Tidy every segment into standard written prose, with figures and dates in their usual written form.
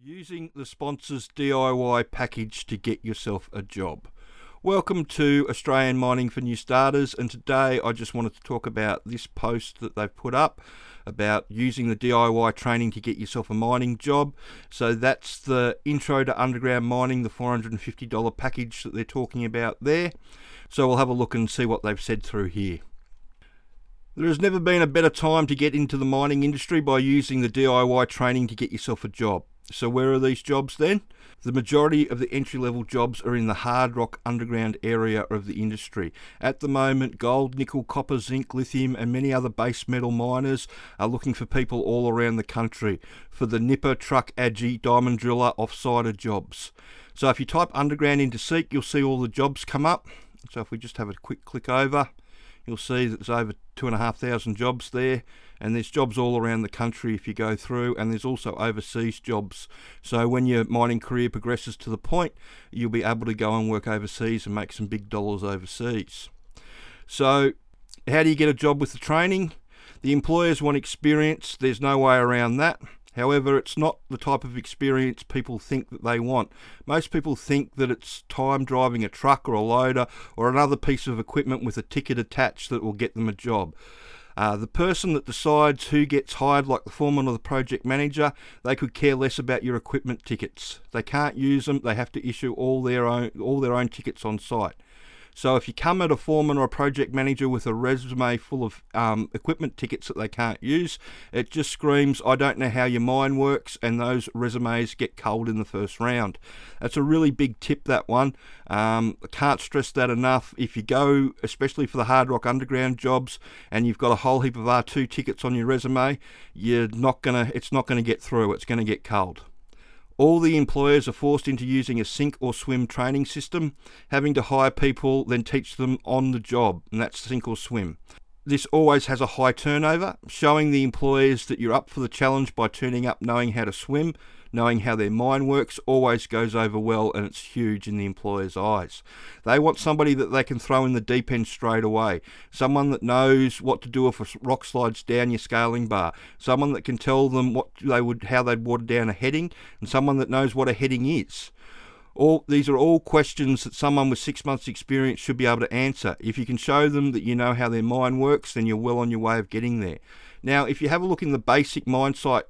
Using the sponsor's DIY package to get yourself a job. Welcome to Australian Mining for New Starters, and today I just wanted to talk about this post that they've put up about using the DIY training to get yourself a mining job. So that's the Intro to Underground Mining, the $450 package that they're talking about there. So we'll have a look and see what they've said through here. There has never been a better time to get into the mining industry by using the DIY training to get yourself a job. So where are these jobs then? The majority of the entry-level jobs are in the Hardrock Underground area of the industry. At the moment, gold, nickel, copper, zinc, lithium and many other base metal miners are looking for people all around the country for the nipper, truck, Agi, Diamond Driller Offsider jobs. So if you type underground into Seek, you'll see all the jobs come up. So if we just have a quick click over, you'll see that there's over 2,500 jobs there, and there's jobs all around the country if you go through, and there's also overseas jobs. So when your mining career progresses to the point, you'll be able to go and work overseas and make some big dollars overseas. So how do you get a job with the training? The employers want experience. There's no way around that. However, it's not the type of experience people think that they want. Most people think that it's time driving a truck or a loader or another piece of equipment with a ticket attached that will get them a job. The person that decides who gets hired, like the foreman or the project manager, they could care less about your equipment tickets. They can't use them. They have to issue all their own tickets on site. So if you come at a foreman or a project manager with a resume full of equipment tickets that they can't use, it just screams, I don't know how your mine works, and those resumes get culled in the first round. That's a really big tip, that one. I can't stress that enough. If you go, especially for the Hardrock Underground jobs, and you've got a whole heap of R2 tickets on your resume, it's not gonna get through. It's gonna get culled. All the employers are forced into using a sink or swim training system, having to hire people, then teach them on the job, and that's sink or swim. This always has a high turnover, showing the employers that you're up for the challenge by turning up knowing how to swim, knowing how their mine works, always goes over well, and it's huge in the employer's eyes. They want somebody that they can throw in the deep end straight away, someone that knows what to do if a rock slides down your scaling bar, someone that can tell them how they'd water down a heading, and someone that knows what a heading is. These are all questions that someone with 6 months experience should be able to answer. If you can show them that you know how their mine works, then you're well on your way of getting there. Now, if you have a look in the basic mine site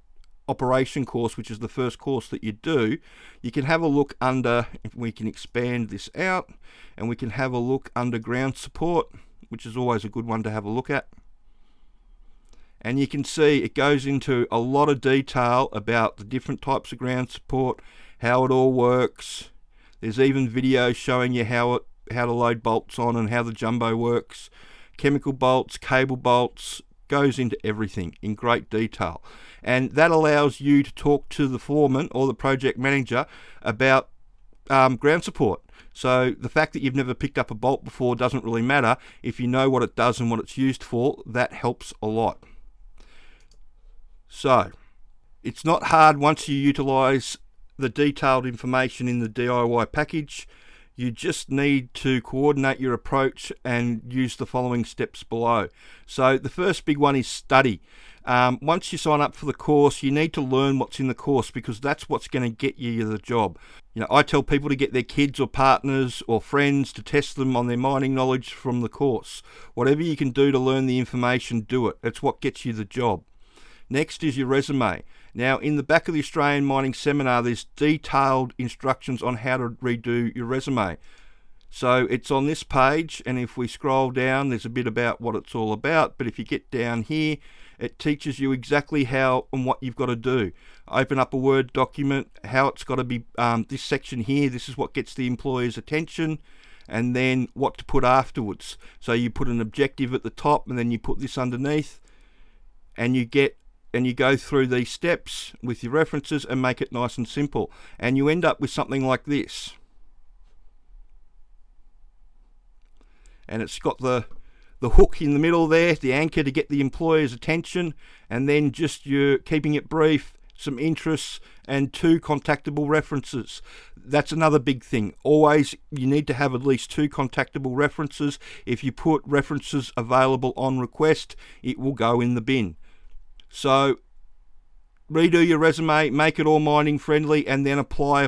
operation course, which is the first course that you do, you can have a look under, if we can expand this out, and we can have a look under ground support, which is always a good one to have a look at. And you can see it goes into a lot of detail about the different types of ground support, how it all works. There's even videos showing you how to load bolts on and how the jumbo works. Chemical bolts, cable bolts, goes into everything in great detail. And that allows you to talk to the foreman or the project manager about ground support. So the fact that you've never picked up a bolt before doesn't really matter. If you know what it does and what it's used for, that helps a lot. So it's not hard once you utilize the detailed information in the DIY package. You just need to coordinate your approach and use the following steps below. So the first big one is study. Once you sign up for the course, you need to learn what's in the course, because that's what's going to get you the job. I tell people to get their kids or partners or friends to test them on their mining knowledge from the course. Whatever you can do to learn the information, do it. It's what gets you the job. Next is your resume. Now, in the back of the Australian Mining Seminar, there's detailed instructions on how to redo your resume. So it's on this page, and if we scroll down, there's a bit about what it's all about. But if you get down here, it teaches you exactly how and what you've got to do. Open up a Word document, how it's got to be, this section here, this is what gets the employer's attention, and then what to put afterwards. So you put an objective at the top, and then you put this underneath, and you go through these steps with your references and make it nice and simple. And you end up with something like this. And it's got the hook in the middle there, the anchor to get the employer's attention, and then just you're keeping it brief, some interests, and 2 contactable references. That's another big thing. Always, you need to have at least 2 contactable references. If you put references available on request, it will go in the bin. So redo your resume, make it all mining friendly, and then apply.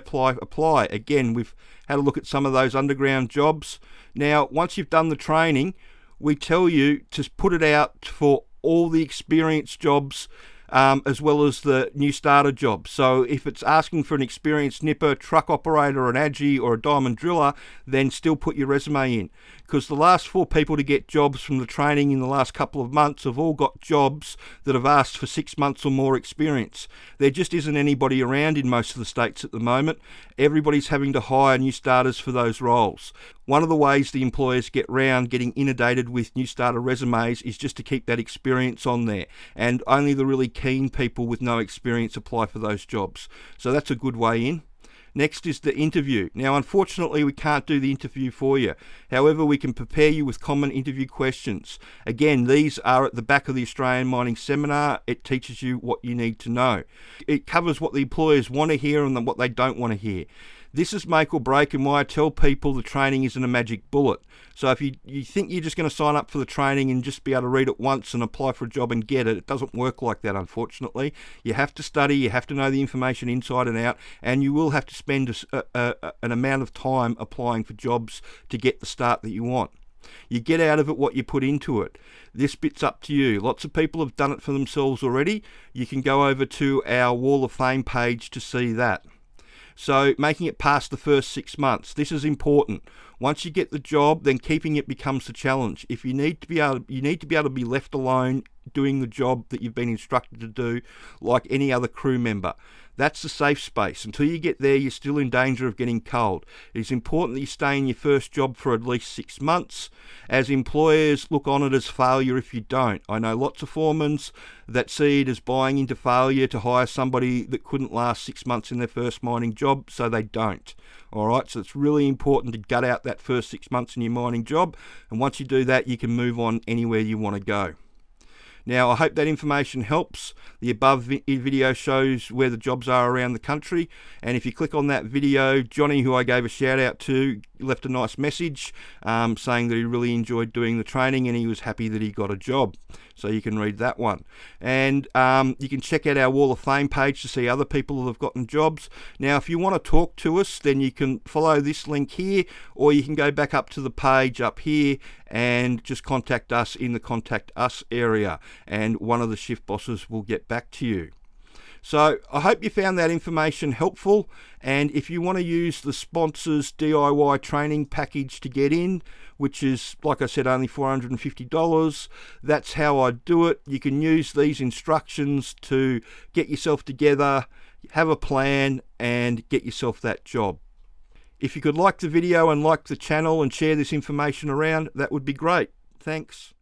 Again, we've had a look at some of those underground jobs. Now, once you've done the training, we tell you to put it out for all the experienced jobs, as well as the new starter jobs. So if it's asking for an experienced nipper, truck operator, an Agi or a diamond driller, then still put your resume in. Because the last 4 people to get jobs from the training in the last couple of months have all got jobs that have asked for 6 months or more experience. There just isn't anybody around in most of the states at the moment. Everybody's having to hire new starters for those roles. One of the ways the employers get round getting inundated with new starter resumes is just to keep that experience on there, and only the really keen people with no experience apply for those jobs. So that's a good way in. Next is the interview. Now, unfortunately, we can't do the interview for you. However, we can prepare you with common interview questions. Again, these are at the back of the Australian Mining Seminar. It teaches you what you need to know. It covers what the employers want to hear and what they don't want to hear. This is make or break, and why I tell people the training isn't a magic bullet. So if you think you're just going to sign up for the training and just be able to read it once and apply for a job and get it, it doesn't work like that, unfortunately. You have to study, you have to know the information inside and out, and you will have to spend an amount of time applying for jobs to get the start that you want. You get out of it what you put into it. This bit's up to you. Lots of people have done it for themselves already. You can go over to our Wall of Fame page to see that. So making it past the first 6 months, this is important. Once you get the job, then keeping it becomes the challenge. If you need to be able to be left alone doing the job that you've been instructed to do, like any other crew member. That's the safe space. Until you get there, you're still in danger of getting cold. It's important that you stay in your first job for at least 6 months, as employers look on it as failure if you don't. I know lots of foremen that see it as buying into failure to hire somebody that couldn't last 6 months in their first mining job, so they don't. All right, so it's really important to gut out that first 6 months in your mining job, and once you do that, you can move on anywhere you want to go. Now, I hope that information helps. The above video shows where the jobs are around the country. And if you click on that video, Johnny, who I gave a shout out to, left a nice message saying that he really enjoyed doing the training and he was happy that he got a job. So you can read that one. And you can check out our Wall of Fame page to see other people that have gotten jobs. Now, if you want to talk to us, then you can follow this link here, or you can go back up to the page up here and just contact us in the Contact Us area, and one of the shift bosses will get back to you. So I hope you found that information helpful, and if you want to use the sponsors DIY training package to get in, which is, like I said, only $450, that's how I do it. You can use these instructions to get yourself together, have a plan, and get yourself that job. If you could like the video and like the channel and share this information around, that would be great. Thanks.